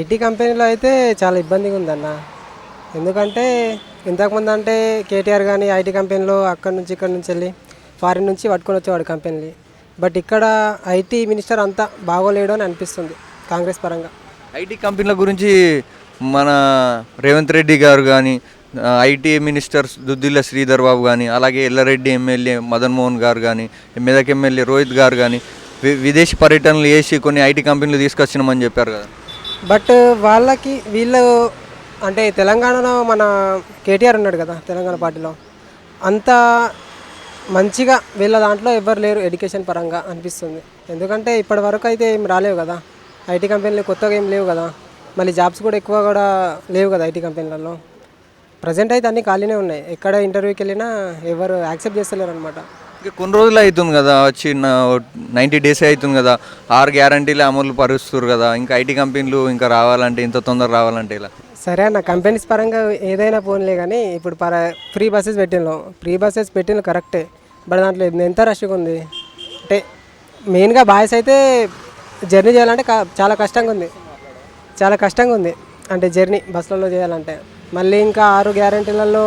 IT కంపెనీలో అయితే చాలా ఇబ్బందిగా ఉందన్న. ఎందుకంటే ఇంతకుముందు అంటే కేటీఆర్ కానీ ఐటీ కంపెనీలో అక్కడి నుంచి ఇక్కడి నుంచి వెళ్ళి ఫారిన్ నుంచి పట్టుకొని వచ్చేవాడు కంపెనీని. బట్ ఇక్కడ ఐటీ మినిస్టర్ అంతా బాగోలేడు అని అనిపిస్తుంది కాంగ్రెస్ పరంగా. ఐటీ కంపెనీల గురించి మన రేవంత్ రెడ్డి గారు కానీ, ఐటీ మినిస్టర్ దుద్దిల్ల శ్రీధర్ బాబు కానీ, అలాగే ఎల్లారెడ్డి ఎమ్మెల్యే మదన్ మోహన్ గారు కానీ, మెదక్ ఎమ్మెల్యే రోహిత్ గారు కానీ విదేశీ పర్యటనలు చేసి కొన్ని ఐటీ కంపెనీలు తీసుకొచ్చినామని చెప్పారు కదా. బట్ వాళ్ళకి వీళ్ళు అంటే తెలంగాణలో మన కేటీఆర్ ఉన్నాడు కదా తెలంగాణ పార్టీలో, అంత మంచిగా వీళ్ళ దాంట్లో ఎవ్వరు లేరు ఎడ్యుకేషన్ పరంగా అనిపిస్తుంది. ఎందుకంటే ఇప్పటి వరకు అయితే ఏం రాలేవు కదా ఐటీ కంపెనీలు, కొత్తగా ఏం లేవు కదా. మళ్ళీ జాబ్స్ కూడా ఎక్కువ కూడా లేవు కదా ఐటీ కంపెనీలలో. ప్రజెంట్ అయితే అన్నీ ఖాళీనే ఉన్నాయి. ఎక్కడ ఇంటర్వ్యూకి వెళ్ళినా ఎవరు యాక్సెప్ట్ చేస్తలేరు అనమాట. ఇంకా కొన్ని రోజులు అవుతుంది కదా, వచ్చి 90 డేస్ అవుతుంది కదా, 6 గ్యారంటీలు అమలు పరుస్తారు కదా. ఇంకా ఐటీ కంపెనీలు ఇంకా రావాలంటే ఇంత తొందర రావాలంటే ఇలా. సరే అన్న, కంపెనీస్ పరంగా ఏదైనా పోన్లే కానీ ఇప్పుడు ఫ్రీ బస్సెస్ పెట్టిన కరెక్టే. బట్ దాంట్లో ఎంత రష్గా ఉంది అంటే మెయిన్గా బాయ్స్ అయితే జర్నీ చేయాలంటే చాలా కష్టంగా ఉంది అంటే జర్నీ బస్సులలో చేయాలంటే. మళ్ళీ ఇంకా 6 గ్యారంటీలలో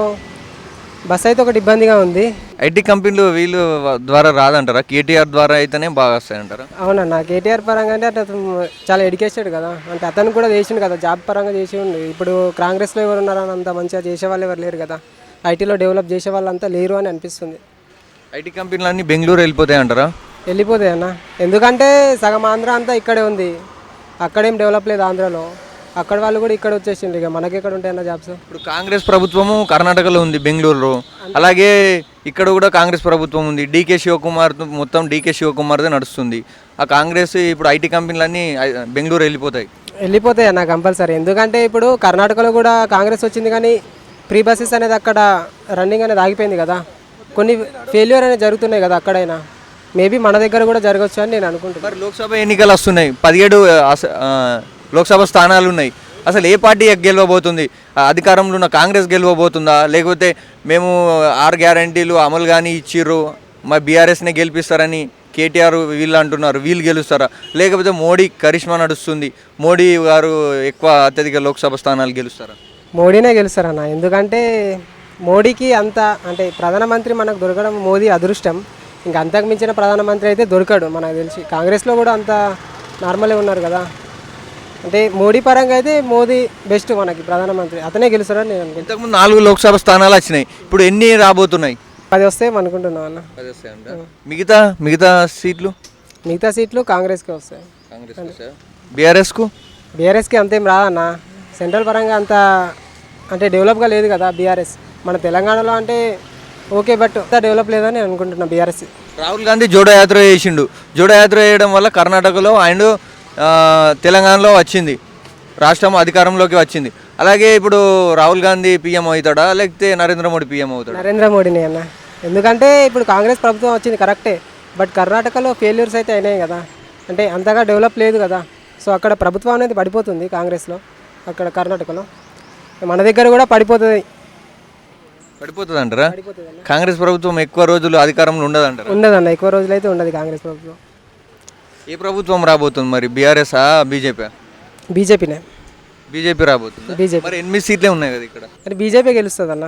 బస్ అయితే ఒకటి ఇబ్బందిగా ఉంది. ఐటీ కంపెనీలు వీళ్ళు ద్వారా రాదంటారా? కేటీఆర్ ద్వారా అయితేనే బాగా వస్తాయంటారా? అవునన్న, కేటీఆర్ పరంగా అంటే అతను చాలా ఎడ్యుకేటెడ్ కదా, అంటే అతను కూడా చేసిండు కదా, జాబ్ పరంగా చేసి ఉండి. ఇప్పుడు కాంగ్రెస్లో ఎవరు ఉన్నారని అంత మంచిగా చేసేవాళ్ళు ఎవరు లేరు కదా, ఐటీలో డెవలప్ చేసే వాళ్ళు అంతా లేరు అని అనిపిస్తుంది. ఐటీ కంపెనీలు అన్నీ బెంగళూరు వెళ్ళిపోతాయి అంటారా? వెళ్ళిపోతాయి అన్న, ఎందుకంటే సగం ఆంధ్ర అంతా ఇక్కడే ఉంది, అక్కడేం డెవలప్ లేదు ఆంధ్రాలో. అక్కడ వాళ్ళు కూడా ఇక్కడ వచ్చేసిండ్రు, ఇక మనకి ఎక్కడ ఉంటాయన్న జాబ్స్. ఇప్పుడు కాంగ్రెస్ ప్రభుత్వము కర్ణాటకలో ఉంది, బెంగళూరులో. అలాగే ఇక్కడ కూడా కాంగ్రెస్ ప్రభుత్వం ఉంది. డీకే శివకుమార్ మొత్తం డీకే శివకుమార్దే నడుస్తుంది. ఆ కాంగ్రెస్ ఇప్పుడు ఐటీ కంపెనీలన్నీ బెంగళూరు వెళ్ళిపోతాయి అన్న కంపల్సరీ. ఎందుకంటే ఇప్పుడు కర్ణాటకలో కూడా కాంగ్రెస్ వచ్చింది కానీ ఫ్రీ బస్సెస్ అనేది అక్కడ రన్నింగ్ అనేది ఆగిపోయింది కదా. కొన్ని ఫెయిల్యూర్ అనేది జరుగుతున్నాయి కదా అక్కడైనా. మేబీ మన దగ్గర కూడా జరగవచ్చు అని నేను అనుకుంటున్నాను. మరి లోక్సభ ఎన్నికలు వస్తున్నాయి, 17 లోక్సభ స్థానాలు ఉన్నాయి. అసలు ఏ పార్టీ గెలవబోతుంది? అధికారంలో ఉన్న కాంగ్రెస్ గెలవబోతుందా, లేకపోతే మేము 6 గ్యారంటీలు అమలు కానీ ఇచ్చిర్రు మా బీఆర్ఎస్నే గెలిపిస్తారని కేటీఆర్ వీళ్ళు అంటున్నారు, వీళ్ళు గెలుస్తారా? లేకపోతే మోడీ కరిష్మా నడుస్తుంది, మోడీ గారు ఎక్కువ అత్యధిక లోక్సభ స్థానాలు గెలుస్తారా? మోడీనే గెలుస్తారన్న. ఎందుకంటే మోడీకి అంత అంటే ప్రధానమంత్రి మనకు దొరకడం మోదీ అదృష్టం. ఇంకా అంతకు మించిన ప్రధానమంత్రి అయితే దొరకడు మనకు తెలిసి. కాంగ్రెస్లో కూడా అంత నార్మలే ఉన్నారు కదా. అంటే మోడీ పరంగా అయితే మోదీ బెస్ట్ మనకి ప్రధానమంత్రి, అతనే గెలుస్తారని నేను అనుకుంటున్నాను. ఇంతకుముందు 4 లోక్సభ స్థానాలు వచ్చినాయి, ఇప్పుడు ఎన్ని రాబోతున్నాయి? 10 వస్తాయి అనుకుంటున్నాం అన్న. మిగతా సీట్లు కాంగ్రెస్కే వస్తాయి. బీఆర్ఎస్కి అంతేం రాదన్న. సెంట్రల్ పరంగా అంత అంటే డెవలప్గా లేదు కదా బీఆర్ఎస్. మన తెలంగాణలో అంటే ఓకే, బట్ అంత డెవలప్ లేదని నేను అనుకుంటున్నాను బీఆర్ఎస్. రాహుల్ గాంధీ జోడో యాత్ర చేసిండు. జోడో యాత్ర చేయడం వల్ల కర్ణాటకలో అండ్ తెలంగాణలో వచ్చింది, రాష్ట్రం అధికారంలోకి వచ్చింది. అలాగే ఇప్పుడు రాహుల్ గాంధీ పీఎం అవుతాడా, లేకపోతే నరేంద్ర మోడీ పీఎం అవుతాడా? నరేంద్ర మోడీనే అన్న. ఎందుకంటే ఇప్పుడు కాంగ్రెస్ ప్రభుత్వం వచ్చింది కరెక్టే, బట్ కర్ణాటకలో ఫెయిల్యూర్స్ అయితే అయినాయి కదా, అంటే అంతగా డెవలప్ లేదు కదా. సో అక్కడ ప్రభుత్వం అనేది పడిపోతుంది కాంగ్రెస్లో, అక్కడ కర్ణాటకలో. మన దగ్గర కూడా పడిపోతుంది అంటారా? కాంగ్రెస్ ప్రభుత్వం ఎక్కువ రోజులు అధికారంలో ఉండదన్న. ఎక్కువ రోజులు అయితే ఉండదు కాంగ్రెస్ ప్రభుత్వం. ఏ ప్రభుత్వం రాబోతుంది మరి? బీఆర్ఎస్ బీజేపీనే. బీజేపీ రాబోతుంది. బీజేపీ మరి 8 సీట్లే ఉన్నాయి కదా ఇక్కడ. బీజేపీ గెలుస్తుంది అన్న.